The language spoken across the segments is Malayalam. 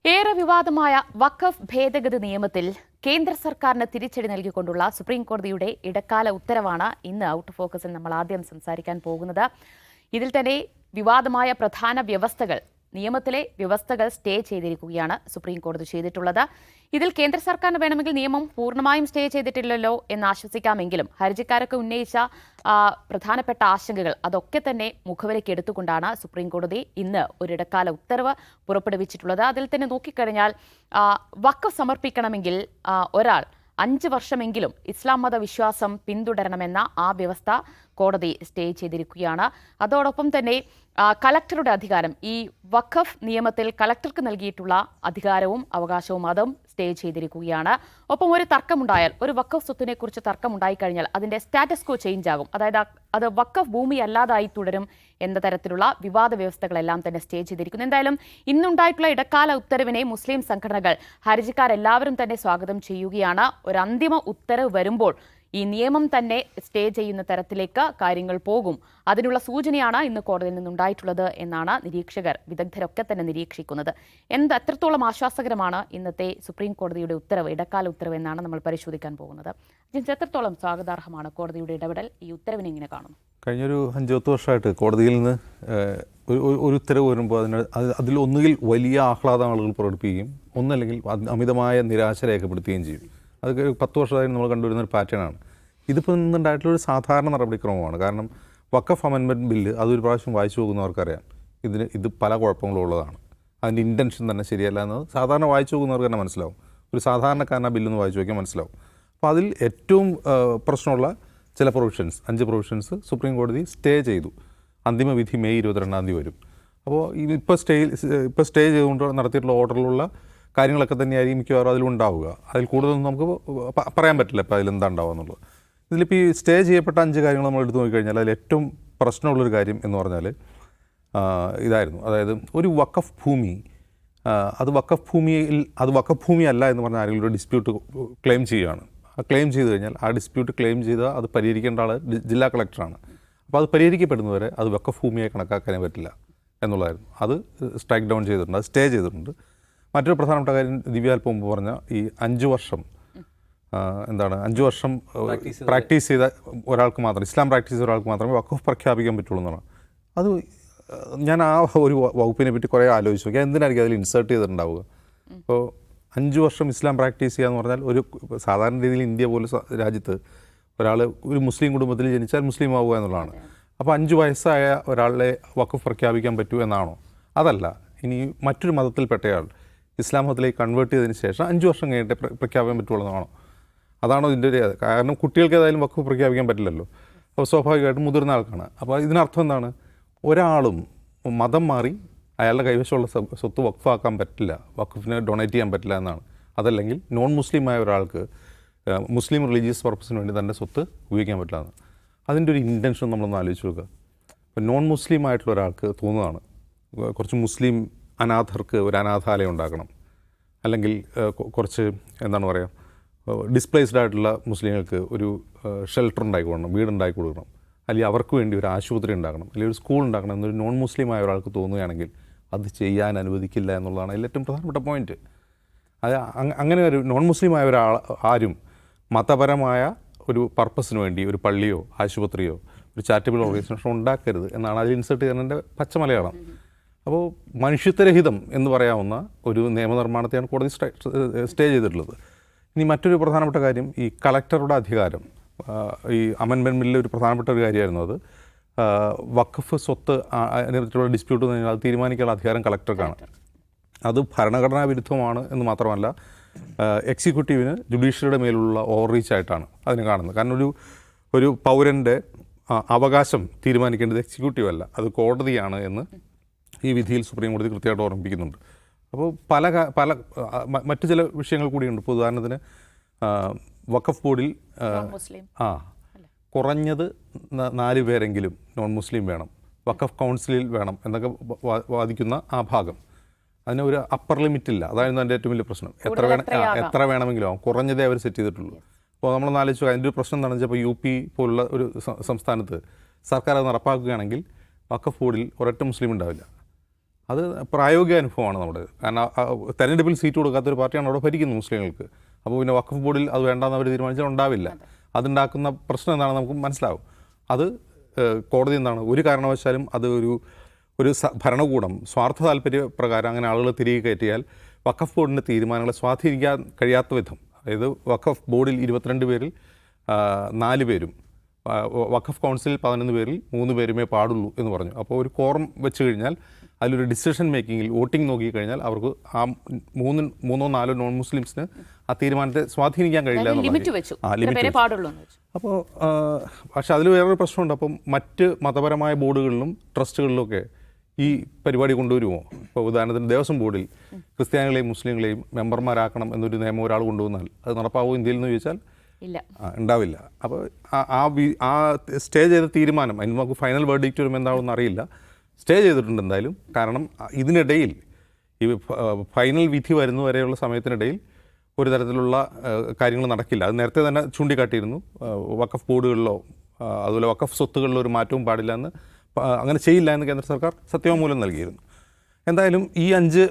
ഏറെ വിവാദമായ വഖഫ് ഭേദഗതി നിയമത്തിൽ കേന്ദ്ര സർക്കാരിന് തിരിച്ചടി നൽകിക്കൊണ്ടുള്ള സുപ്രീം കോടതിയുടെ ഇടക്കാല ഉത്തരവാണ് ഇന്ന് ഔട്ട് ഓഫ് ഫോക്കസിൽ നമ്മൾ ആദ്യം സംസാരിക്കാൻ പോകുന്നത്. ഇതിൽ തന്നെ വിവാദമായ പ്രധാന വ്യവസ്ഥകൾ, നിയമത്തിലെ വ്യവസ്ഥകൾ സ്റ്റേ ചെയ്തിരിക്കുകയാണ് സുപ്രീം കോടതി ചെയ്തിട്ടുള്ളത്. ഇതിൽ കേന്ദ്ര സർക്കാരിന് വേണമെങ്കിൽ നിയമം പൂർണ്ണമായും സ്റ്റേ ചെയ്തിട്ടില്ലല്ലോ എന്ന് ആശ്വസിക്കാമെങ്കിലും ഹർജിക്കാരൊക്കെ ഉന്നയിച്ച പ്രധാനപ്പെട്ട ആശങ്കകൾ അതൊക്കെ തന്നെ മുഖവിലേക്ക് എടുത്തുകൊണ്ടാണ് സുപ്രീം കോടതി ഇന്ന് ഒരു ഇടക്കാല ഉത്തരവ് പുറപ്പെടുവിച്ചിട്ടുള്ളത്. അതിൽ തന്നെ നോക്കിക്കഴിഞ്ഞാൽ വഖഫ് സമർപ്പിക്കണമെങ്കിൽ ഒരാൾ 5 വർഷമെങ്കിലും ഇസ്ലാം മത വിശ്വാസം പിന്തുടരണമെന്ന ആ വ്യവസ്ഥ കോടതി സ്റ്റേ ചെയ്തിരിക്കുകയാണ്. അതോടൊപ്പം തന്നെ കളക്ടറുടെ അധികാരം, ഈ വഖഫ് നിയമത്തിൽ കളക്ടർക്ക് നൽകിയിട്ടുള്ള അധികാരവും അവകാശവും അതും സ്റ്റേ ചെയ്തിരിക്കുകയാണ്. ഒപ്പം ഒരു തർക്കമുണ്ടായാൽ, ഒരു വഖഫ് സ്വത്തിനെ കുറിച്ച് തർക്കമുണ്ടായിക്കഴിഞ്ഞാൽ അതിന്റെ സ്റ്റാറ്റസ് കോ ചേഞ്ച് ആകും. അതായത് അത് വഖഫ് ഭൂമി അല്ലാതായി തുടരും എന്ന തരത്തിലുള്ള വിവാദ വ്യവസ്ഥകളെല്ലാം തന്നെ സ്റ്റേ ചെയ്തിരിക്കുന്നു. എന്തായാലും ഇന്നുണ്ടായിട്ടുള്ള ഇടക്കാല ഉത്തരവിനെ മുസ്ലിം സംഘടനകൾ, ഹർജിക്കാരെല്ലാവരും തന്നെ സ്വാഗതം ചെയ്യുകയാണ്. ഒരു അന്തിമ ഉത്തരവ് വരുമ്പോൾ ഈ നിയമം തന്നെ സ്റ്റേ ചെയ്യുന്ന തരത്തിലേക്ക് കാര്യങ്ങൾ പോകും. അതിനുള്ള സൂചനയാണ് ഇന്ന് കോടതിയിൽ നിന്നുണ്ടായിട്ടുള്ളത് എന്നാണ് നിരീക്ഷകർ, വിദഗ്ധരൊക്കെ തന്നെ നിരീക്ഷിക്കുന്നത്. എത്രത്തോളം ആശ്വാസകരമാണ് ഇന്നത്തെ സുപ്രീം കോടതിയുടെ ഉത്തരവ്, ഇടക്കാല ഉത്തരവ് എന്നാണ് നമ്മൾ പരിശോധിക്കാൻ പോകുന്നത്. എത്രത്തോളം സ്വാഗതാർഹമാണ് കോടതിയുടെ ഇടപെടൽ? ഈ ഉത്തരവിനെ എങ്ങനെ കാണുന്നു? കഴിഞ്ഞൊരു 5-10 വർഷമായിട്ട് കോടതിയിൽ നിന്ന് ഒരു ഉത്തരവ് വരുമ്പോൾ അതിൽ ഒന്നുകിൽ വലിയ ആഹ്ലാദം ആളുകൾ പ്രകടിപ്പിക്കുകയും ഒന്നല്ലെങ്കിൽ അമിതമായ നിരാശ രേഖപ്പെടുത്തുകയും ചെയ്യും. അതൊക്കെ 10 വർഷമായി നമ്മൾ കണ്ടുവരുന്ന ഒരു പാറ്റേണാണ്. ഇതിപ്പോൾ നിന്നുണ്ടായിട്ടുള്ളൊരു സാധാരണ നടപടിക്രമമാണ്. കാരണം വഖഫ് അമെൻമെൻറ്റ് ബില്ല് അതൊരു പ്രാവശ്യം വായിച്ചു പോകുന്നവർക്കറിയാം ഇത് പല കുഴപ്പങ്ങളും ഉള്ളതാണ്. അതിൻ്റെ ഇൻറ്റൻഷൻ തന്നെ ശരിയല്ല എന്ന് സാധാരണ വായിച്ചു പോകുന്നവർക്ക് തന്നെ മനസ്സിലാവും. ഒരു സാധാരണക്കാരൻ ആ ബില്ലൊന്ന് വായിച്ചു നോക്കിയാൽ മനസ്സിലാവും. അപ്പോൾ അതിൽ ഏറ്റവും പ്രശ്നമുള്ള ചില പ്രൊവിഷൻസ്, 5 പ്രൊവിഷൻസ് സുപ്രീം കോടതി സ്റ്റേ ചെയ്തു. അന്തിമ വിധി മെയ് 22 വരും. അപ്പോൾ ഇപ്പോൾ സ്റ്റേ ചെയ്തുകൊണ്ട് നടത്തിയിട്ടുള്ള ഓർഡറിലുള്ള കാര്യങ്ങളൊക്കെ തന്നെയായിരിക്കും മിക്കവാറും അതിലുണ്ടാവുക. അതിൽ കൂടുതലൊന്നും നമുക്ക് പറയാൻ പറ്റില്ല ഇപ്പോൾ അതിലെന്താ ഉണ്ടാവുക എന്നുള്ളത്. ഇതിലിപ്പോൾ ഈ സ്റ്റേ ചെയ്യപ്പെട്ട 5 കാര്യങ്ങൾ നമ്മൾ എടുത്തു നോക്കിക്കഴിഞ്ഞാൽ അതിൽ ഏറ്റവും പ്രശ്നമുള്ളൊരു കാര്യം എന്ന് പറഞ്ഞാൽ ഇതായിരുന്നു. അതായത് ഒരു വഖഫ് ഭൂമി, അത് വഖഫ് ഭൂമി അല്ല എന്ന് പറഞ്ഞാൽ ആരെങ്കിലും ഒരു ഡിസ്പ്യൂട്ട് ക്ലെയിം ചെയ്യുകയാണ്. ആ ക്ലെയിം ചെയ്ത് കഴിഞ്ഞാൽ ആ ഡിസ്പ്യൂട്ട് ക്ലെയിം ചെയ്താൽ അത് പരിഹരിക്കേണ്ട ആൾ ജില്ലാ കളക്ടറാണ്. അപ്പോൾ അത് പരിഹരിക്കപ്പെടുന്നവരെ അത് വഖഫ് ഭൂമിയായി കണക്കാക്കാനേ പറ്റില്ല എന്നുള്ളതായിരുന്നു. അത് സ്ട്രൈക്ക് ഡൗൺ ചെയ്തിട്ടുണ്ട്, അത് സ്റ്റേ ചെയ്തിട്ടുണ്ട്. മറ്റൊരു പ്രധാനപ്പെട്ട കാര്യം ദിവ്യ അല്പം മുമ്പ് പറഞ്ഞ ഈ 5 വർഷം 5 വർഷം പ്രാക്ടീസ് ചെയ്ത ഒരാൾക്ക് മാത്രം, ഇസ്ലാം പ്രാക്ടീസ് ചെയ്ത ഒരാൾക്ക് മാത്രമേ വഖഫ് പ്രഖ്യാപിക്കാൻ പറ്റുള്ളൂ എന്നാണ്. അത് ഞാൻ ആ ഒരു വകുപ്പിനെ പറ്റി കുറേ ആലോചിച്ച് നോക്കി. എന്തിനായിരിക്കും അതിൽ ഇൻസേർട്ട് ചെയ്തിട്ടുണ്ടാവുക? ഇപ്പോൾ 5 വർഷം ഇസ്ലാം പ്രാക്ടീസ് ചെയ്യുക എന്ന് പറഞ്ഞാൽ ഒരു സാധാരണ രീതിയിൽ ഇന്ത്യ പോലെ രാജ്യത്ത് ഒരാൾ ഒരു മുസ്ലിം കുടുംബത്തിൽ ജനിച്ചാൽ മുസ്ലിം ആവുക എന്നുള്ളതാണ്. അപ്പോൾ 5 വയസ്സായ ഒരാളെ വഖഫ് പ്രഖ്യാപിക്കാൻ പറ്റൂ എന്നാണോ? അതല്ല. ഇനി മറ്റൊരു മതത്തിൽപ്പെട്ടയാൾ ഇസ്ലാം മതത്തിലേക്ക് കൺവേർട്ട് ചെയ്തതിന് ശേഷം 5 വർഷം കഴിഞ്ഞിട്ട് പ്രഖ്യാപിക്കാൻ പറ്റുള്ളതാണോ? അതാണോ ഇതിൻ്റെ ഒരു? കാരണം കുട്ടികൾക്ക് ഏതായാലും വഖഫ് പ്രഖ്യാപിക്കാൻ പറ്റില്ലല്ലോ. അപ്പോൾ സ്വാഭാവികമായിട്ടും മുതിർന്ന ആൾക്കാണ്. അപ്പോൾ ഇതിനർത്ഥം എന്താണ്? ഒരാളും മതം മാറി അയാളുടെ കൈവശമുള്ള സ്വത്ത് വഖഫാക്കാൻ പറ്റില്ല, വഖഫിന് ഡൊണേറ്റ് ചെയ്യാൻ പറ്റില്ല എന്നാണ്. അതല്ലെങ്കിൽ നോൺ മുസ്ലിമായ ഒരാൾക്ക് മുസ്ലിം റിലീജിയസ് പർപ്പസിന് വേണ്ടി തൻ്റെ സ്വത്ത് ഉപയോഗിക്കാൻ പറ്റില്ല എന്ന്. അതിൻ്റെ ഒരു ഇൻറ്റൻഷൻ നമ്മളൊന്ന് ആലോചിച്ച് നോക്കുക. ഇപ്പോൾ നോൺ മുസ്ലിം ആയിട്ടുള്ള ഒരാൾക്ക് തോന്നുന്നതാണ് കുറച്ച് മുസ്ലിം അനാഥർക്ക് ഒരു അനാഥാലയം ഉണ്ടാക്കണം, അല്ലെങ്കിൽ കുറച്ച് എന്താണ് പറയുക, ഡിസ്പ്ലേസ്ഡ് ആയിട്ടുള്ള മുസ്ലിങ്ങൾക്ക് ഒരു ഷെൽട്ടർ ഉണ്ടാക്കി കൊടുക്കണം, വീടുണ്ടാക്കി കൊടുക്കണം, അല്ലെങ്കിൽ അവർക്ക് വേണ്ടി ഒരു ആശുപത്രി ഉണ്ടാക്കണം, അല്ലെങ്കിൽ ഒരു സ്കൂൾ ഉണ്ടാക്കണം എന്നൊരു നോൺ മുസ്ലിമായ ഒരാൾക്ക് തോന്നുകയാണെങ്കിൽ അത് ചെയ്യാൻ അനുവദിക്കില്ല എന്നുള്ളതാണ് അതിൽ ഏറ്റവും പ്രധാനപ്പെട്ട പോയിൻറ്റ്. അത് അങ്ങനെ ഒരു നോൺ മുസ്ലിമായ ഒരാൾ ആരും മതപരമായ ഒരു പർപ്പസിന് വേണ്ടി ഒരു പള്ളിയോ ആശുപത്രിയോ ഒരു ചാരിറ്റബിൾ ഓർഗനൈസേഷൻ ഉണ്ടാക്കരുത് എന്നാണ് അതിൽ ഇൻസേർട്ട് ചെയ്യുന്നതിൻ്റെ പച്ചമലയാളം. അപ്പോൾ മനുഷ്യത്വരഹിതം എന്ന് പറയാവുന്ന ഒരു നിയമനിർമ്മാണത്തെയാണ് കോടതി സ്റ്റേ ചെയ്തിട്ടുള്ളത്. ഇനി മറ്റൊരു പ്രധാനപ്പെട്ട കാര്യം, ഈ കളക്ടറുടെ അധികാരം. ഈ അമെൻമെൻറ്റ് ബില്ലിൽ ഒരു പ്രധാനപ്പെട്ട ഒരു കാര്യമായിരുന്നു അത്. വഖഫ് സ്വത്ത് അതിനെപ്പറ്റിയുള്ള ഡിസ്പ്യൂട്ട് കഴിഞ്ഞാൽ അത് തീരുമാനിക്കാനുള്ള അധികാരം കളക്ടർക്കാണ്. അത് ഭരണഘടനാ വിരുദ്ധമാണ് എന്ന് മാത്രമല്ല എക്സിക്യൂട്ടീവിന് ജുഡീഷ്യറിയുടെ മേലുള്ള ഓവർ റീച്ച് ആയിട്ടാണ് അതിനെ കാണുന്നത്. കാരണം ഒരു പൗരൻ്റെ അവകാശം തീരുമാനിക്കേണ്ടത് എക്സിക്യൂട്ടീവ് അല്ല, അത് കോടതിയാണ് എന്ന് ഈ വിധിയിൽ സുപ്രീം കോടതി കൃത്യമായിട്ട് ഓർമ്മിപ്പിക്കുന്നുണ്ട്. അപ്പോൾ പല മറ്റു ചില വിഷയങ്ങൾ കൂടിയുണ്ട്. ഇപ്പോൾ ഉദാഹരണത്തിന് വഖഫ് ബോർഡിൽ കുറഞ്ഞത് 4 പേരെങ്കിലും നോൺ മുസ്ലിം വേണം, വഖഫ് കൗൺസിലിൽ വേണം എന്നൊക്കെ വാദിക്കുന്ന ആ ഭാഗം, അതിന് ഒരു അപ്പർ ലിമിറ്റ് ഇല്ല. അതായിരുന്നു എൻ്റെ ഏറ്റവും വലിയ പ്രശ്നം. എത്ര വേണമെങ്കിലും ആവും, കുറഞ്ഞതേ അവർ സെറ്റ് ചെയ്തിട്ടുള്ളൂ. അപ്പോൾ നമ്മളൊന്ന് ആലോചിച്ചു അതിൻ്റെ ഒരു പ്രശ്നം എന്താണെന്ന് വെച്ചാൽ, ഇപ്പോൾ UP പോലുള്ള ഒരു സംസ്ഥാനത്ത് സർക്കാർ അത് നടപ്പാക്കുകയാണെങ്കിൽ വഖഫ് ബോർഡിൽ ഒരൊറ്റ മുസ്ലിം ഉണ്ടാവില്ല. അത് പ്രായോഗിക അനുഭവമാണ് നമ്മുടെ. കാരണം തെരഞ്ഞെടുപ്പിൽ സീറ്റ് കൊടുക്കാത്തൊരു പാർട്ടിയാണ് അവിടെ ഭരിക്കുന്നത് മുസ്ലിങ്ങൾക്ക്. അപ്പോൾ പിന്നെ വഖഫ് ബോർഡിൽ അത് വേണ്ടാന്ന് അവർ തീരുമാനിച്ചാൽ ഉണ്ടാവില്ല. അതുണ്ടാക്കുന്ന പ്രശ്നം എന്താണെന്ന് നമുക്ക് മനസ്സിലാവും. അത് കോടതി എന്താണ്, ഒരു കാരണവശാലും അത് ഒരു ഭരണകൂടം സ്വാർത്ഥ താല്പര്യ പ്രകാരം അങ്ങനെ ആളുകളെ തിരികെ കയറ്റിയാൽ വഖഫ് ബോർഡിൻ്റെ തീരുമാനങ്ങളെ സ്വാധീനിക്കാൻ കഴിയാത്ത വിധം, അതായത് വഖഫ് ബോർഡിൽ 22 പേരിൽ 4 പേരും, വഖഫ് കൗൺസിലിൽ 11 പേരിൽ 3 പേരുമേ പാടുള്ളൂ എന്ന് പറഞ്ഞു. അപ്പോൾ ഒരു കോറം വെച്ച് കഴിഞ്ഞാൽ അതിലൊരു ഡിസിഷൻ മേക്കിങ്ങിൽ വോട്ടിംഗ് നോക്കിക്കഴിഞ്ഞാൽ അവർക്ക് ആ 3-4 നോൺ മുസ്ലിംസിന് ആ തീരുമാനത്തെ സ്വാധീനിക്കാൻ കഴിയില്ല എന്നുള്ളത്. അപ്പോൾ പക്ഷെ അതിൽ വേറൊരു പ്രശ്നമുണ്ട്. അപ്പം മറ്റ് മതപരമായ ബോർഡുകളിലും ട്രസ്റ്റുകളിലുമൊക്കെ ഈ പരിപാടി കൊണ്ടുവരുമോ? ഇപ്പോൾ ഉദാഹരണത്തിന് ദേവസ്വം ബോർഡിൽ ക്രിസ്ത്യാനികളെയും മുസ്ലിങ്ങളെയും മെമ്പർമാരാക്കണം എന്നൊരു നിയമം ഒരാൾ കൊണ്ടുവന്നാൽ അത് നടപ്പാവോ ഇന്ത്യയിൽ എന്ന് ചോദിച്ചാൽ ഇല്ല, ഉണ്ടാവില്ല. അപ്പോൾ ആ സ്റ്റേ ചെയ്ത തീരുമാനം അതിന് നമുക്ക് ഫൈനൽ വേർഡിക്റ്റ് വരുമ്പോൾ എന്താണെന്ന് അറിയില്ല. സ്റ്റേ ചെയ്തിട്ടുണ്ട് എന്തായാലും. കാരണം ഇതിനിടയിൽ ഈ ഫൈനൽ വിധി വരുന്നവരെയുള്ള സമയത്തിനിടയിൽ ഒരു തരത്തിലുള്ള കാര്യങ്ങൾ നടക്കില്ല. അത് നേരത്തെ തന്നെ ചൂണ്ടിക്കാട്ടിയിരുന്നു. വഖഫ് ബോർഡുകളിലോ അതുപോലെ വഖഫ് സ്വത്തുകളിലോ ഒരു മാറ്റവും പാടില്ല എന്ന്, അങ്ങനെ ചെയ്യില്ല എന്ന് കേന്ദ്ര സർക്കാർ സത്യവാങ്മൂലം നൽകിയിരുന്നു. എന്തായാലും ഈ 5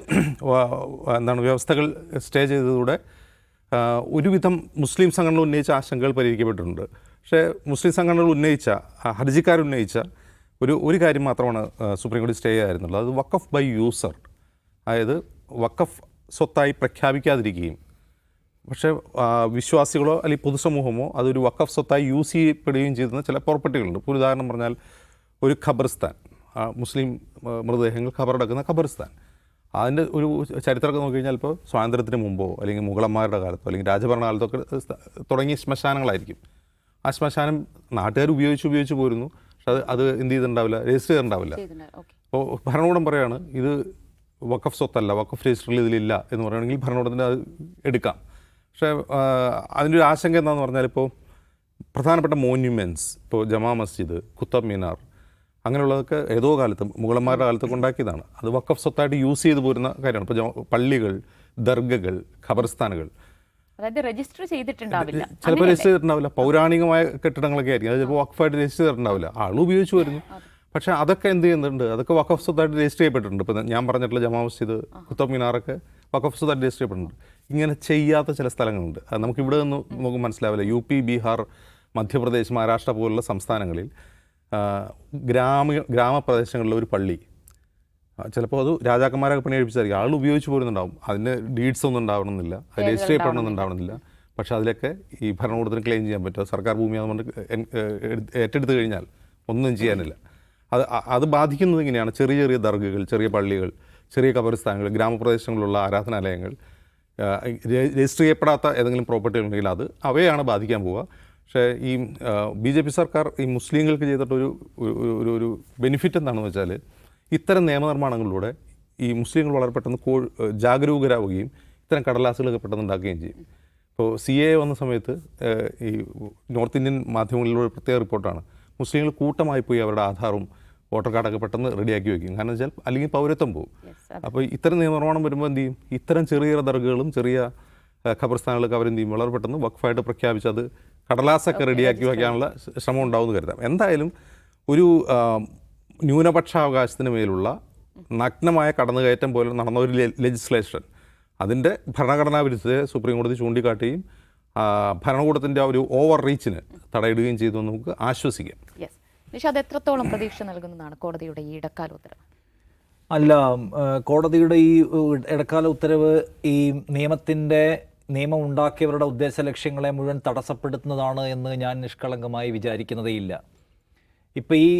വ്യവസ്ഥകൾ സ്റ്റേ ചെയ്തതോടെ ഒരുവിധം മുസ്ലിം സംഘടനകൾ ഉന്നയിച്ച ആശങ്കകൾ പരിഹരിക്കപ്പെട്ടിട്ടുണ്ട്. പക്ഷേ മുസ്ലിം സംഘടനകൾ ഉന്നയിച്ച, ഹർജിക്കാരുന്നയിച്ച ഒരു കാര്യം മാത്രമാണ് സുപ്രീം കോടതി സ്റ്റേ ആയിരുന്നുള്ളത്. അത് വഖഫ് ബൈ യൂസർ, അതായത് വഖഫ് സ്വത്തായി പ്രഖ്യാപിക്കാതിരിക്കുകയും പക്ഷേ വിശ്വാസികളോ അല്ലെങ്കിൽ പൊതുസമൂഹമോ അതൊരു വഖഫ് സ്വത്തായി യൂസ് ചെയ്യപ്പെടുകയും ചെയ്യുന്ന ചില പ്രോപ്പർട്ടികളുണ്ട്. ഇപ്പോൾ ഉദാഹരണം പറഞ്ഞാൽ ഒരു ഖബർസ്ഥാൻ, മുസ്ലിം മൃതദേഹങ്ങൾ ഖബറടക്കുന്ന ഖബർസ്ഥാൻ, അതിൻ്റെ ഒരു ചരിത്രമൊക്കെ നോക്കിക്കഴിഞ്ഞാൽ ഇപ്പോൾ സ്വാതന്ത്ര്യത്തിന് മുമ്പോ അല്ലെങ്കിൽ മുഗളന്മാരുടെ കാലത്തോ അല്ലെങ്കിൽ രാജഭരണകാലത്തൊക്കെ തുടങ്ങിയ ശ്മശാനങ്ങളായിരിക്കും. ആ ശ്മശാനം നാട്ടുകാർ ഉപയോഗിച്ച് പോരുന്നു. പക്ഷെ അത് എന്ത് ചെയ്തിട്ടുണ്ടാവില്ല, രജിസ്റ്റർ ചെയ്തിട്ടുണ്ടാവില്ല. അപ്പോൾ ഭരണകൂടം പറയുകയാണ് ഇത് വഖഫ് സ്വത്തല്ല, വഖഫ് രജിസ്റ്ററിൽ ഇതിലില്ല എന്ന് പറയുകയാണെങ്കിൽ ഭരണകൂടത്തിന് അത് എടുക്കാം. പക്ഷേ അതിൻ്റെ ഒരു ആശങ്ക എന്താണെന്ന് പറഞ്ഞാൽ ഇപ്പോൾ പ്രധാനപ്പെട്ട മോന്യുമെൻറ്റ്സ്, ഇപ്പോൾ ജമാ മസ്ജിദ്, കുത്തബ് മീനാർ, അങ്ങനെയുള്ളതൊക്കെ ഏതോ കാലത്ത് മുഗളന്മാരുടെ കാലത്തൊക്കെ ഉണ്ടാക്കിയതാണ്. അത് വഖഫ് സ്വത്തായിട്ട് യൂസ് ചെയ്ത് പോരുന്ന കാര്യമാണ്. ഇപ്പോൾ പള്ളികൾ, ദർഗകൾ, ഖബർസ്ഥാനുകൾ രജിസ്റ്റർ ചെയ്തിട്ടുണ്ടാവില്ല, ചിലപ്പോൾ രജിസ്റ്റർ ചെയ്തിട്ടുണ്ടാവില്ല. പൗരാണികമായ കെട്ടിടങ്ങളൊക്കെ ആയിരിക്കും, അത് ചിലപ്പോൾ വഖഫായിട്ട് രജിസ്റ്റർ ചെയ്തിട്ടുണ്ടാവില്ല. ആൾ ഉപയോഗിച്ച് വരുന്നു. പക്ഷേ അതൊക്കെ എന്ത് ചെയ്യുന്നുണ്ട്, അതൊക്കെ വഖഫ് സ്വത്തായിട്ട് രജിസ്റ്റർ ചെയ്യപ്പെട്ടിട്ടുണ്ട്. ഇപ്പോൾ ഞാൻ പറഞ്ഞിട്ടുള്ള ജമാ മസ്ജിദ്, കുത്തബ് മീനാറൊക്കെ വഖഫ് സ്വത്തായിട്ട് രജിസ്റ്റർ ചെയ്യപ്പെട്ടിട്ടുണ്ട്. ഇങ്ങനെ ചെയ്യാത്ത ചില സ്ഥലങ്ങളുണ്ട്. അത് നമുക്കിവിടെ നിന്ന് നമുക്ക് മനസ്സിലാവില്ല. UP, ബീഹാർ, മധ്യപ്രദേശ്, മഹാരാഷ്ട്ര പോലുള്ള സംസ്ഥാനങ്ങളിൽ ഗ്രാമപ്രദേശങ്ങളിലെ ഒരു പള്ളി ചിലപ്പോൾ അത് രാജാക്കന്മാരൊക്കെ പണി കഴിപ്പിച്ചായിരിക്കും, ആൾ ഉപയോഗിച്ച് പോരുന്നുണ്ടാവും. അതിന് ഡീഡ്സ് ഒന്നും ഉണ്ടാവണമെന്നില്ല, അത് രജിസ്റ്റർ ചെയ്യപ്പെടണമെന്നുണ്ടാവണമെന്നില്ല. പക്ഷേ അതിലൊക്കെ ഈ ഭരണകൂടത്തിന് ക്ലെയിം ചെയ്യാൻ പറ്റും. സർക്കാർ ഭൂമിയാണെന്ന് പറഞ്ഞിട്ട് ഏറ്റെടുത്ത് കഴിഞ്ഞാൽ ഒന്നും ചെയ്യാനില്ല. അത് ബാധിക്കുന്നത് ഇങ്ങനെയാണ്. ചെറിയ ചെറിയ ദർഗകൾ, ചെറിയ പള്ളികൾ, ചെറിയ ഖബർസ്ഥാനുകൾ, ഗ്രാമപ്രദേശങ്ങളിലുള്ള ആരാധനാലയങ്ങൾ, രജിസ്റ്റർ ചെയ്യപ്പെടാത്ത ഏതെങ്കിലും പ്രോപ്പർട്ടി ഉണ്ടെങ്കിൽ അവയാണ് ബാധിക്കാൻ പോവുക. പക്ഷേ ഈ BJP സർക്കാർ ഈ മുസ്ലിങ്ങൾക്ക് ചെയ്തിട്ടൊരു ഒരു ബെനിഫിറ്റ് എന്താണെന്ന് വെച്ചാൽ ഇത്തരം നിയമനിർമ്മാണങ്ങളിലൂടെ ഈ മുസ്ലിങ്ങൾ വളരെ പെട്ടെന്ന് ജാഗരൂകരാവുകയും ഇത്തരം കടലാസുകളൊക്കെ പെട്ടെന്ന് ഉണ്ടാക്കുകയും ചെയ്യും. ഇപ്പോൾ CAA വന്ന സമയത്ത് ഈ നോർത്ത് ഇന്ത്യൻ മാധ്യമങ്ങളിലൂടെ പ്രത്യേക റിപ്പോർട്ടാണ്, മുസ്ലിങ്ങൾ കൂട്ടമായി പോയി അവരുടെ ആധാറും വോട്ടർ കാർഡൊക്കെ പെട്ടെന്ന് റെഡിയാക്കി വയ്ക്കും. കാരണം വെച്ചാൽ അല്ലെങ്കിൽ പൗരത്വം പോകും. അപ്പോൾ ഇത്തരം നിയമനിർമ്മാണം വരുമ്പോൾ എന്ത് ചെയ്യും, ഇത്തരം ചെറിയ ദർഗകളും ചെറിയ ഖബർസ്ഥാനുകളൊക്കെ അവരെന്ത് ചെയ്യും, വളരെ പെട്ടെന്ന് വഖഫായിട്ട് പ്രഖ്യാപിച്ച് അത് കടലാസൊക്കെ റെഡിയാക്കി വയ്ക്കാനുള്ള ശ്രമം ഉണ്ടാവുമെന്ന് കരുതാം. എന്തായാലും ഒരു ന്യൂനപക്ഷാവകാശത്തിന് മേലുള്ള നഗ്നമായ കടന്നുകയറ്റം പോലെ നടന്ന ഒരു ലെജിസ്ലേഷൻ, അതിൻ്റെ ഭരണഘടനാ വിരുദ്ധതയെ സുപ്രീം കോടതി ചൂണ്ടിക്കാട്ടുകയും ഭരണകൂടത്തിൻ്റെ ആ ഒരു ഓവർ റീച്ചിന് തടയിടുകയും ചെയ്തു എന്ന് നമുക്ക് ആശ്വസിക്കാം. അത് എത്രത്തോളം പ്രതീക്ഷ നൽകുന്നതാണ് കോടതിയുടെ ഈ ഇടക്കാല ഉത്തരവ്? അല്ല, കോടതിയുടെ ഈ ഇടക്കാല ഉത്തരവ് ഈ നിയമം ഉണ്ടാക്കിയവരുടെ ഉദ്ദേശ ലക്ഷ്യങ്ങളെ മുഴുവൻ തടസ്സപ്പെടുത്തുന്നതാണ് എന്ന് ഞാൻ നിഷ്കളങ്കമായി വിചാരിക്കുന്നതേയില്ല. ഇപ്പോൾ ഈ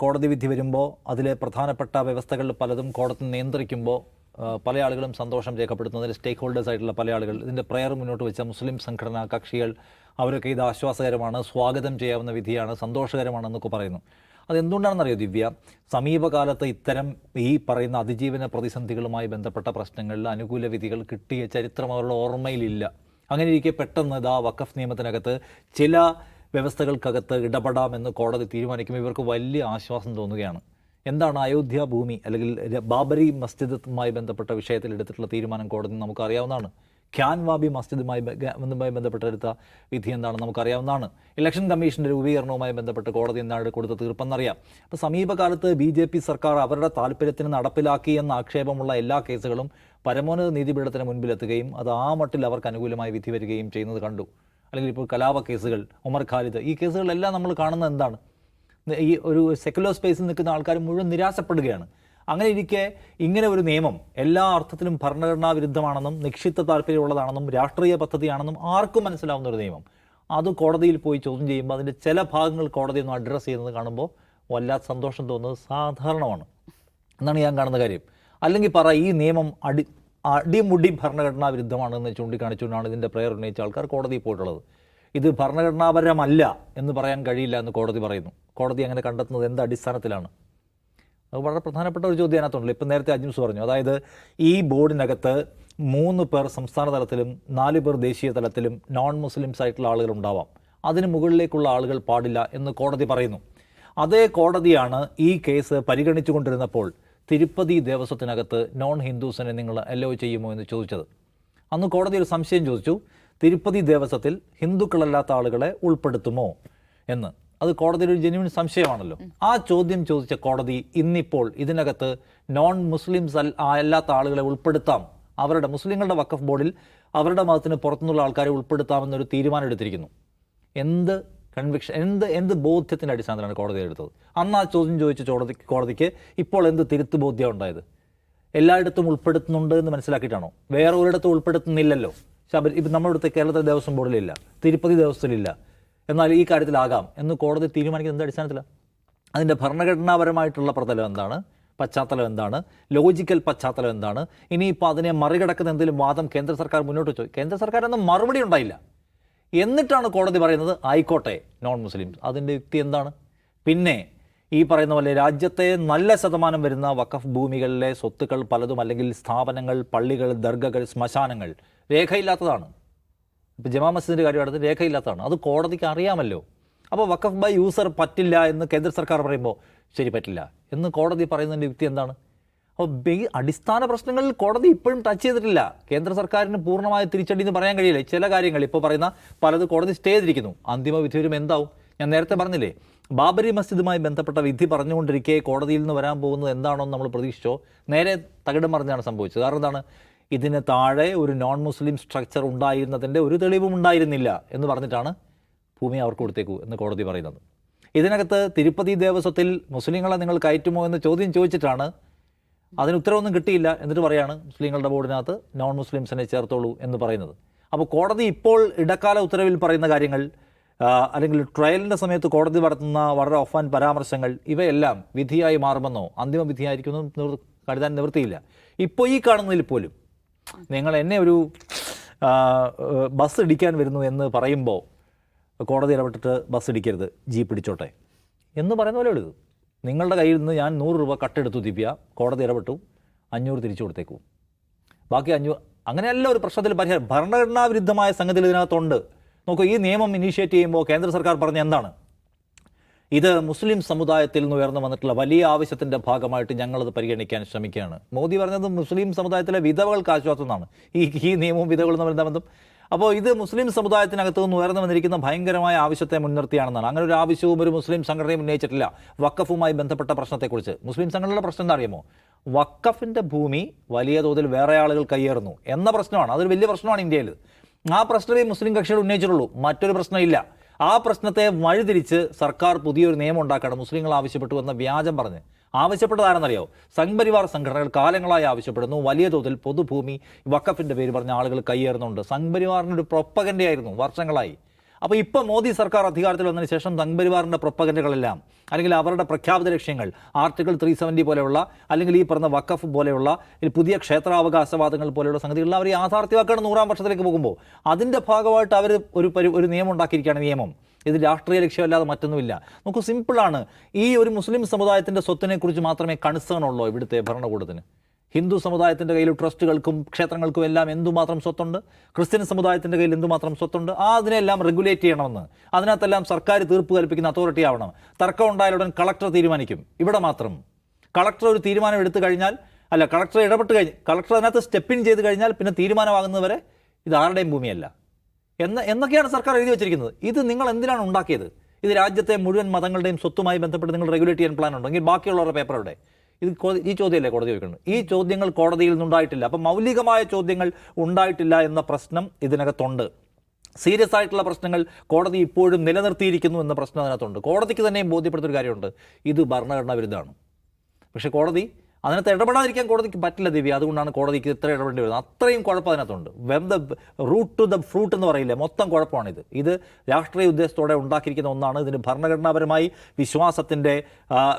കോടതി വിധി വരുമ്പോൾ അതിലെ പ്രധാനപ്പെട്ട വ്യവസ്ഥകളിൽ പലതും കോടതി നിയന്ത്രിക്കുമ്പോൾ പല ആളുകളും സന്തോഷം രേഖപ്പെടുത്തുന്നതിൽ സ്റ്റേക്ക് ഹോൾഡേഴ്സ് ആയിട്ടുള്ള പല ആളുകൾ, ഇതിൻ്റെ പ്രയർ മുന്നോട്ട് വെച്ച മുസ്ലിം സംഘടനാ കക്ഷികൾ, അവരൊക്കെ ഇത് ആശ്വാസകരമാണ്, സ്വാഗതം ചെയ്യാവുന്ന വിധിയാണ്, സന്തോഷകരമാണെന്നൊക്കെ പറയുന്നു. അതെന്തുകൊണ്ടാണെന്നറിയോ ദിവ്യ? സമീപകാലത്ത് ഇത്തരം ഈ പറയുന്ന അതിജീവന പ്രതിസന്ധികളുമായി ബന്ധപ്പെട്ട പ്രശ്നങ്ങളിൽ അനുകൂല വിധികൾ കിട്ടിയ ചരിത്രം അവരുടെ ഓർമ്മയിലില്ല. അങ്ങനെ ഇരിക്കെ പെട്ടെന്ന് വഖഫ് നിയമത്തിനകത്ത് ചില വ്യവസ്ഥകൾക്കകത്ത് ഇടപെടാമെന്ന് കോടതി തീരുമാനിക്കുമ്പോൾ ഇവർക്ക് വലിയ ആശ്വാസം തോന്നുകയാണ്. എന്താണ് അയോധ്യ ഭൂമി അല്ലെങ്കിൽ ബാബരി മസ്ജിദുമായി ബന്ധപ്പെട്ട വിഷയത്തിൽ എടുത്തിട്ടുള്ള തീരുമാനം കോടതി നമുക്കറിയാവുന്നതാണ്. ഖ്യാൻവാബി മസ്ജിദുമായി ബന്ധപ്പെട്ടെടുത്ത വിധി എന്താണ് നമുക്കറിയാവുന്നതാണ്. ഇലക്ഷൻ കമ്മീഷൻ്റെ രൂപീകരണവുമായി ബന്ധപ്പെട്ട് കോടതി എന്താണ് കൊടുത്ത തീർപ്പെന്നറിയാം. അപ്പോൾ സമീപകാലത്ത് BJP സർക്കാർ അവരുടെ താല്പര്യത്തിന് നടപ്പിലാക്കി എന്ന ആക്ഷേപമുള്ള എല്ലാ കേസുകളും പരമോന്നത നീതിപീഠത്തിന് മുൻപിലെത്തുകയും അത് ആ മട്ടിൽ അവർക്ക് അനുകൂലമായി വിധി വരികയും ചെയ്യുന്നത് കണ്ടു. അല്ലെങ്കിൽ ഇപ്പോൾ കലാപ കേസുകൾ, ഉമർ ഖാലിദ്, ഈ കേസുകളെല്ലാം നമ്മൾ കാണുന്നത് എന്താണ്? ഈ ഒരു സെക്കുലർ സ്പേസിൽ നിൽക്കുന്ന ആൾക്കാർ മുഴുവൻ നിരാശപ്പെടുകയാണ്. അങ്ങനെ ഇരിക്കെ ഇങ്ങനെ ഒരു നിയമം എല്ലാ അർത്ഥത്തിലും ഭരണഘടനാ വിരുദ്ധമാണെന്നും നിക്ഷിപ്ത താല്പര്യമുള്ളതാണെന്നും രാഷ്ട്രീയ പദ്ധതിയാണെന്നും ആർക്കും മനസ്സിലാവുന്ന ഒരു നിയമം അത് കോടതിയിൽ പോയി ചോദ്യം ചെയ്യുമ്പോൾ അതിൻ്റെ ചില ഭാഗങ്ങൾ കോടതി ഒന്ന് അഡ്രസ്സ് ചെയ്യുന്നത് കാണുമ്പോൾ വല്ലാത്ത സന്തോഷം തോന്നുന്നത് സാധാരണമാണ് എന്നാണ് ഞാൻ കാണുന്ന കാര്യം. അല്ലെങ്കിൽ ഈ നിയമം അടിമുടി ഭരണഘടനാ വിരുദ്ധമാണെന്ന് ചൂണ്ടിക്കാണിച്ചുകൊണ്ടാണ് ഇതിൻ്റെ പ്രയർ ഉന്നയിച്ച ആൾക്കാർ കോടതിയിൽ പോയിട്ടുള്ളത്. ഇത് ഭരണഘടനാപരമല്ല എന്ന് പറയാൻ കഴിയില്ല എന്ന് കോടതി പറയുന്നു. കോടതി അങ്ങനെ കണ്ടെത്തുന്നത് എന്ത് അടിസ്ഥാനത്തിലാണ്? അത് വളരെ പ്രധാനപ്പെട്ട ഒരു ചോദ്യം അതിനകത്തുണ്ടല്ലോ. ഇപ്പം നേരത്തെ അജിംസ് പറഞ്ഞു, അതായത് ഈ ബോർഡിനകത്ത് 3 പേർ സംസ്ഥാന തലത്തിലും 4 പേർ ദേശീയ തലത്തിലും നോൺ മുസ്ലിംസ് ആയിട്ടുള്ള ആളുകൾ ഉണ്ടാവാം, അതിന് മുകളിലേക്കുള്ള ആളുകൾ പാടില്ല എന്ന് കോടതി പറയുന്നു. അതേ കോടതിയാണ് ഈ കേസ് പരിഗണിച്ചു കൊണ്ടിരുന്നപ്പോൾ തിരുപ്പതി ദേവസ്വത്തിനകത്ത് നോൺ ഹിന്ദുസിനെ നിങ്ങൾ അലോ ചെയ്യുമോ എന്ന് ചോദിച്ചത്. അന്ന് കോടതി ഒരു സംശയം ചോദിച്ചു, തിരുപ്പതി ദേവസ്വത്തിൽ ഹിന്ദുക്കളല്ലാത്ത ആളുകളെ ഉൾപ്പെടുത്തുമോ എന്ന്. അത് കോടതിയുടെ ഒരു ജെന്യുവൻ സംശയമാണല്ലോ. ആ ചോദ്യം ചോദിച്ച കോടതി ഇന്നിപ്പോൾ ഇതിനകത്ത് നോൺ മുസ്ലിംസ് അല്ലാത്ത ആളുകളെ ഉൾപ്പെടുത്താം, അവരുടെ മുസ്ലിങ്ങളുടെ വഖഫ് ബോർഡിൽ അവരുടെ മതത്തിന് പുറത്തുനിന്നുള്ള ആൾക്കാരെ ഉൾപ്പെടുത്താമെന്നൊരു തീരുമാനം എടുത്തിരിക്കുന്നു. എന്ത് കൺവിക്ഷൻ, എന്ത് ബോധ്യത്തിൻ്റെ അടിസ്ഥാനത്തിലാണ് കോടതി എടുത്തത്? അന്ന് ആ ചോദ്യം ചോദിച്ച കോടതിക്ക് ഇപ്പോൾ എന്ത് തിരുത്ത് ബോധ്യം ഉണ്ടായത്? എല്ലായിടത്തും ഉൾപ്പെടുത്തുന്നുണ്ട് എന്ന് മനസ്സിലാക്കിയിട്ടാണോ? വേറെ ഒരിടത്തും ഉൾപ്പെടുത്തുന്നില്ലല്ലോ. ഇപ്പം നമ്മുടെ കേരളത്തിലെ ദേവസ്വം ബോർഡിലില്ല, തിരുപ്പതി ദേവസ്വത്തിലില്ല, എന്നാൽ ഈ കാര്യത്തിലാകാം എന്ന് കോടതി തീരുമാനിക്കുന്നത് എന്ത് അടിസ്ഥാനത്തിലാണ്? അതിൻ്റെ ഭരണഘടനാപരമായിട്ടുള്ള പ്രതലം എന്താണ്, പശ്ചാത്തലം എന്താണ്, ലോജിക്കൽ പശ്ചാത്തലം എന്താണ്? ഇനിയിപ്പോൾ അതിനെ മറികടക്കുന്ന എന്തെങ്കിലും വാദം കേന്ദ്ര സർക്കാർ മുന്നോട്ട് വെച്ചു? കേന്ദ്ര സർക്കാരൊന്നും മറുപടി ഉണ്ടായില്ല. എന്നിട്ടാണ് കോടതി പറയുന്നത് ആയിക്കോട്ടെ നോൺ മുസ്ലിംസ്. അതിൻ്റെ യുക്തി എന്താണ്? പിന്നെ ഈ പറയുന്ന പോലെ രാജ്യത്തെ നല്ല ശതമാനം വരുന്ന വഖഫ് ഭൂമികളിലെ സ്വത്തുക്കൾ പലതും, അല്ലെങ്കിൽ സ്ഥാപനങ്ങൾ, പള്ളികൾ, ദർഗകൾ, ശ്മശാനങ്ങൾ രേഖയില്ലാത്തതാണ്. ഇപ്പോൾ ജമാ മസ്ജിദിൻ്റെ കാര്യം അടുത്ത് രേഖയില്ലാത്തതാണ്. അത് കോടതിക്ക് അറിയാമല്ലോ. അപ്പോൾ വഖഫ് ബൈ യൂസർ പറ്റില്ല എന്ന് കേന്ദ്ര സർക്കാർ പറയുമ്പോൾ ശരി പറ്റില്ല എന്ന് കോടതി പറയുന്നതിൻ്റെ യുക്തി എന്താണ്? അപ്പോൾ ഈ അടിസ്ഥാന പ്രശ്നങ്ങളിൽ കോടതി ഇപ്പോഴും ടച്ച് ചെയ്തിട്ടില്ല. കേന്ദ്ര സർക്കാരിന് പൂർണ്ണമായ തിരിച്ചടി എന്ന് പറയാൻ കഴിയില്ല. ചില കാര്യങ്ങൾ ഇപ്പോൾ പറയുന്ന പലത് കോടതി സ്റ്റേ ചെയ്തിരിക്കുന്നു. അന്തിമ വിധി വരുമ്പോൾ എന്താവും? ഞാൻ നേരത്തെ പറഞ്ഞില്ലേ, ബാബരി മസ്ജിദുമായി ബന്ധപ്പെട്ട വിധി പറഞ്ഞുകൊണ്ടിരിക്കെ കോടതിയിൽ നിന്ന് വരാൻ പോകുന്നത് എന്താണോ എന്ന് നമ്മൾ പ്രതീക്ഷിച്ചോ നേരെ തകിടം മറിഞ്ഞാണ് സംഭവിച്ചത്. കാരണം എന്താണ്? ഇതിന് താഴെ ഒരു നോൺ മുസ്ലിം സ്ട്രക്ചർ ഉണ്ടായിരുന്നതിൻ്റെ ഒരു തെളിവും ഉണ്ടായിരുന്നില്ല എന്ന് പറഞ്ഞിട്ടാണ് ഭൂമി അവർക്ക് കൊടുത്തേക്കൂ എന്ന് കോടതി പറയുന്നത്. ഇതിനകത്ത് തിരുപ്പതി ദേവസ്വത്തിൽ മുസ്ലിങ്ങളെ നിങ്ങൾ കയറ്റുമോ എന്ന് ചോദ്യം ചോദിച്ചിട്ടാണ് അതിന് ഉത്തരവൊന്നും കിട്ടിയില്ല. എന്നിട്ട് പറയാണ് മുസ്ലിങ്ങളുടെ ബോർഡിനകത്ത് നോൺ മുസ്ലിംസിനെ ചേർത്തോളൂ എന്ന് പറയുന്നത്. അപ്പോൾ കോടതി ഇപ്പോൾ ഇടക്കാല ഉത്തരവിൽ പറയുന്ന കാര്യങ്ങൾ, അല്ലെങ്കിൽ ട്രയലിൻ്റെ സമയത്ത് കോടതി നടത്തുന്ന വളരെ ഓഫാൻ പരാമർശങ്ങൾ, ഇവയെല്ലാം വിധിയായി മാറുമെന്നോ അന്തിമ വിധിയായിരിക്കുമെന്നോ കരുതാൻ നിവൃത്തിയില്ല. ഇപ്പോൾ ഈ കാണുന്നതിൽ പോലും നിങ്ങൾ എന്നെ ഒരു ബസ് ഇടിക്കാൻ വരുന്നു എന്ന് പറയുമ്പോൾ കോടതി ഇടപെട്ടിട്ട് ബസ് ഇടിക്കരുത്, ജീപ്പ് ഇടിച്ചോട്ടെ എന്ന് പറയുന്ന പോലെ ഉള്ളത്. നിങ്ങളുടെ കയ്യിൽ നിന്ന് ഞാൻ 100 രൂപ കട്ടെടുത്തു ദിവ്യ, കോടതി ഇടപെട്ടു, 500 തിരിച്ചു കൊടുത്തേക്കും, ബാക്കി 500. അങ്ങനെയല്ല ഒരു പ്രശ്നത്തിൽ പരിഹാരം. ഭരണഘടനാ വിരുദ്ധമായ സംഗതികൾ ഇതിനകത്തുണ്ട്. നോക്കൂ, ഈ നിയമം ഇനീഷ്യേറ്റ് ചെയ്യുമ്പോൾ കേന്ദ്ര സർക്കാർ പറഞ്ഞ എന്താണ്? ഇത് മുസ്ലിം സമുദായത്തിൽ നിന്ന് ഉയർന്നു വന്നിട്ടുള്ള വലിയ ആവശ്യത്തിൻ്റെ ഭാഗമായിട്ട് ഞങ്ങളത് പരിഗണിക്കാൻ ശ്രമിക്കുകയാണ്. മോദി പറഞ്ഞത് മുസ്ലിം സമുദായത്തിലെ വിധവകൾക്ക് ആശ്വാസം എന്നാണ്. ഈ നിയമവും വിധവകളും തമ്മിൽ എന്താ ബന്ധം? അപ്പോൾ ഇത് മുസ്ലിം സമുദായത്തിനകത്ത് നിന്ന് ഉയർന്നു വന്നിരിക്കുന്ന ഭയങ്കരമായ ആവശ്യത്തെ മുൻനിർത്തിയാണെന്നാണ്. അങ്ങനെ ഒരു ആവശ്യവും ഒരു മുസ്ലിം സംഘടനയും ഉന്നയിച്ചിട്ടില്ല വഖഫുമായി ബന്ധപ്പെട്ട പ്രശ്നത്തെക്കുറിച്ച്. മുസ്ലിം സംഘടനയുടെ പ്രശ്നം എന്താ അറിയുമോ? വഖഫിൻ്റെ ഭൂമി വലിയ തോതിൽ വേറെ ആളുകൾ കയ്യേറുന്നു എന്ന പ്രശ്നമാണ്. അതൊരു വലിയ പ്രശ്നമാണ് ഇന്ത്യയിൽ. ആ പ്രശ്നമേ മുസ്ലിം കക്ഷികൾ ഉന്നയിച്ചിട്ടുള്ളൂ, മറ്റൊരു പ്രശ്നമില്ല. ആ പ്രശ്നത്തെ വഴിതിരിച്ച് സർക്കാർ പുതിയൊരു നിയമം ഉണ്ടാക്കണം, മുസ്ലിങ്ങൾ ആവശ്യപ്പെട്ടു എന്ന വ്യാജം പറഞ്ഞ് ആവശ്യപ്പെട്ടതാരെന്നറിയോ? സംഘപരിവാർ സംഘടനകൾ കാലങ്ങളായി ആവശ്യപ്പെടുന്നു. വലിയ തോതിൽ പൊതുഭൂമി വഖഫിൻ്റെ പേര് പറഞ്ഞ ആളുകൾ കയ്യേറുന്നുണ്ട്. സംഘപരിവാറിനൊരു പ്രൊപ്പഗൻഡയായിരുന്നു വർഷങ്ങളായി. അപ്പോൾ ഇപ്പോൾ മോദി സർക്കാർ അധികാരത്തിൽ വന്നതിന് ശേഷം സംഘപരിവാറിൻ്റെ പ്രൊപ്പഗൻഡകളെല്ലാം, അല്ലെങ്കിൽ അവരുടെ പ്രഖ്യാപിത ലക്ഷ്യങ്ങൾ, ആർട്ടിക്കിൾ 370 പോലെയുള്ള, അല്ലെങ്കിൽ ഈ പറഞ്ഞ വഖഫ് പോലെയുള്ള പുതിയ ക്ഷേത്രാവകാശവാദങ്ങൾ പോലെയുള്ള സംഗതികളിൽ അവർ യാഥാർത്ഥ്യമാക്കാണ് 100-ാം വർഷത്തിലേക്ക് പോകുമ്പോൾ. അതിൻ്റെ ഭാഗമായിട്ട് അവർ ഒരു നിയമം ഉണ്ടാക്കിയിരിക്കുകയാണ്. നിയമം ഇത് രാഷ്ട്രീയ ലക്ഷ്യമല്ലാതെ മറ്റൊന്നുമില്ല. നമുക്ക് സിമ്പിളാണ്. ഈ ഒരു മുസ്ലിം സമുദായത്തിൻ്റെ സ്വത്തിനെക്കുറിച്ച് മാത്രമേ കൺസേൺ ഉള്ളൂ ഇവിടുത്തെ ഭരണകൂടത്തിന്. ഹിന്ദു സമുദായത്തിൻ്റെ കയ്യിൽ ട്രസ്റ്റുകൾക്കും ക്ഷേത്രങ്ങൾക്കും എല്ലാം എന്തുമാത്രം സ്വത്തുണ്ട്, ക്രിസ്ത്യൻ സമുദായത്തിൻ്റെ കയ്യിൽ എന്തുമാത്രം സ്വത്തുണ്ട്, അതിനെല്ലാം റെഗുലേറ്റ് ചെയ്യണമെന്ന്, അതിനകത്തെല്ലാം സർക്കാർ തീർപ്പ് കൽപ്പിക്കുന്ന അതോറിറ്റി ആവണം. തർക്കം ഉണ്ടായാലുടൻ കളക്ടർ തീരുമാനിക്കും. ഇവിടെ മാത്രം കളക്ടർ ഒരു തീരുമാനം എടുത്തു കഴിഞ്ഞാൽ, കളക്ടർ ഇടപെട്ട് കഴിഞ്ഞ് കളക്ടർ അതിനകത്ത് സ്റ്റെപ്പ് ഇൻ ചെയ്ത് കഴിഞ്ഞാൽ പിന്നെ തീരുമാനമാകുന്നവരെ ഇത് ആരുടെയും ഭൂമിയല്ല എന്നൊക്കെയാണ് സർക്കാർ എഴുതി വെച്ചിരിക്കുന്നത്. ഇത് നിങ്ങൾ എന്തിനാണ് ഉണ്ടാക്കിയത്? ഇത് രാജ്യത്തെ മുഴുവൻ മതങ്ങളുടെയും സ്വത്തുമായി ബന്ധപ്പെട്ട് നിങ്ങൾ റെഗുലേറ്റ് ചെയ്യാൻ പ്ലാൻ ഉണ്ടെങ്കിൽ ബാക്കിയുള്ളവരുടെ പേപ്പർ എവിടെ? ഈ ചോദ്യമല്ലേ കോടതി ചോദിക്കുന്നത്? ഈ ചോദ്യങ്ങൾ കോടതിയിൽ നിന്നുണ്ടായിട്ടില്ല. അപ്പം മൗലികമായ ചോദ്യങ്ങൾ ഉണ്ടായിട്ടില്ല എന്ന പ്രശ്നം ഇതിനകത്തുണ്ട്. സീരിയസ് ആയിട്ടുള്ള പ്രശ്നങ്ങൾ കോടതി ഇപ്പോഴും നിലനിർത്തിയിരിക്കുന്നു എന്ന പ്രശ്നം അതിനകത്തുണ്ട്. കോടതിക്ക് തന്നെയും ബോധ്യപ്പെടുത്തൊരു കാര്യമുണ്ട്, ഇത് ഭരണഘടനാ വിരുദ്ധമാണ്. പക്ഷേ കോടതി അതിനകത്ത് ഇടപെടാതിരിക്കാൻ കോടതിക്ക് പറ്റില്ല ദിവ്യ. അതുകൊണ്ടാണ് കോടതിക്ക് ഇത്ര ഇടപെടേണ്ടി വരുന്നത്. അത്രയും കുഴപ്പം അതിനകത്തുണ്ട്. When the root to the fruit എന്ന് പറയില്ലേ, മൊത്തം കുഴപ്പമാണിത്. ഇത് രാഷ്ട്രീയ ഉദ്ദേശത്തോടെ ഉണ്ടാക്കിയിരിക്കുന്ന ഒന്നാണ്. ഇതിന് ഭരണഘടനാപരമായി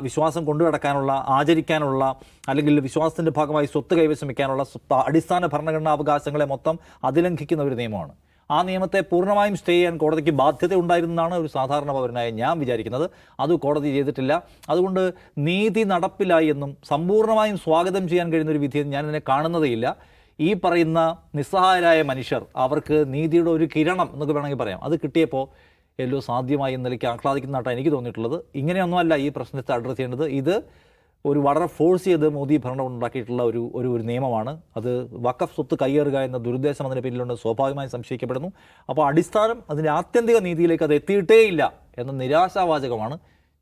വിശ്വാസം കൊണ്ടു നടക്കാനുള്ള, ആചരിക്കാനുള്ള, അല്ലെങ്കിൽ വിശ്വാസത്തിൻ്റെ ഭാഗമായി സ്വത്ത് കൈവശം വയ്ക്കാനുള്ള അടിസ്ഥാന ഭരണഘടനാ അവകാശങ്ങളെ മൊത്തം അതിലംഘിക്കുന്ന ഒരു നിയമമാണ്. ആ നിയമത്തെ പൂർണ്ണമായും സ്റ്റേ ചെയ്യാൻ കോടതിക്ക് ബാധ്യത ഉണ്ടായിരുന്നതാണ് ഒരു സാധാരണ പൗരനായ ഞാൻ വിചാരിക്കുന്നത്. അത് കോടതി ചെയ്തിട്ടില്ല. അതുകൊണ്ട് നീതി നടപ്പിലായി എന്നും സമ്പൂർണ്ണമായും സ്വാഗതം ചെയ്യാൻ കഴിയുന്ന ഒരു വിധിയെന്ന് ഞാൻ ഇതിനെ കാണുന്നതേയില്ല. ഈ പറയുന്ന നിസ്സഹായരായ മനുഷ്യർ, അവർക്ക് നീതിയുടെ ഒരു കിരണം എന്നൊക്കെ വേണമെങ്കിൽ പറയാം, അത് കിട്ടിയപ്പോൾ എല്ലോ സാധ്യമായി എന്ന നിലയ്ക്ക് ആഹ്ലാദിക്കുന്നതായിട്ടാണ് എനിക്ക് തോന്നിയിട്ടുള്ളത്. ഇങ്ങനെയൊന്നുമല്ല ഈ പ്രശ്നത്തെ അഡ്രസ്സ് ചെയ്യേണ്ടത്. ഇത് ഒരു വളരെ ഫോഴ്സ് ചെയ്ത് മോദി ഭരണം ഉണ്ടാക്കിയിട്ടുള്ള ഒരു നിയമമാണ്. അത് വഖഫ് സ്വത്ത് കയ്യേറുക എന്ന ദുരുദ്ദേശം അതിൻ്റെ പിന്നിലുണ്ട്, സ്വാഭാവികമായും സംശയിക്കപ്പെടുന്നു. അപ്പോൾ അടിസ്ഥാനം അതിൻ്റെ ആത്യന്തിക നീതിയിലേക്ക് അത് എത്തിയിട്ടേയില്ല എന്ന നിരാശാവാചകമാണ്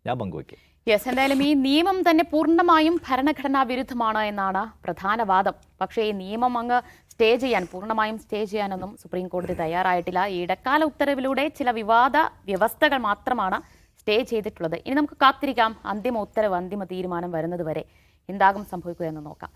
ഞാൻ പങ്കുവയ്ക്കുക. യെസ്, എന്തായാലും ഈ നിയമം തന്നെ പൂർണ്ണമായും ഭരണഘടനാ വിരുദ്ധമാണ് എന്നാണ് പ്രധാന വാദം. പക്ഷേ ഈ നിയമം അങ്ങ് പൂർണ്ണമായും സ്റ്റേ ചെയ്യാനൊന്നും സുപ്രീം കോടതി തയ്യാറായിട്ടില്ല. ഈ ഇടക്കാല ഉത്തരവിലൂടെ ചില വിവാദ വ്യവസ്ഥകൾ മാത്രമാണ് സ്റ്റേ ചെയ്തിട്ടുള്ളത്. ഇനി നമുക്ക് കാത്തിരിക്കാം അന്തിമ ഉത്തരവ്, അന്തിമ തീരുമാനം വരുന്നത് വരെ എന്താകും സംഭവിക്കുക എന്ന് നോക്കാം.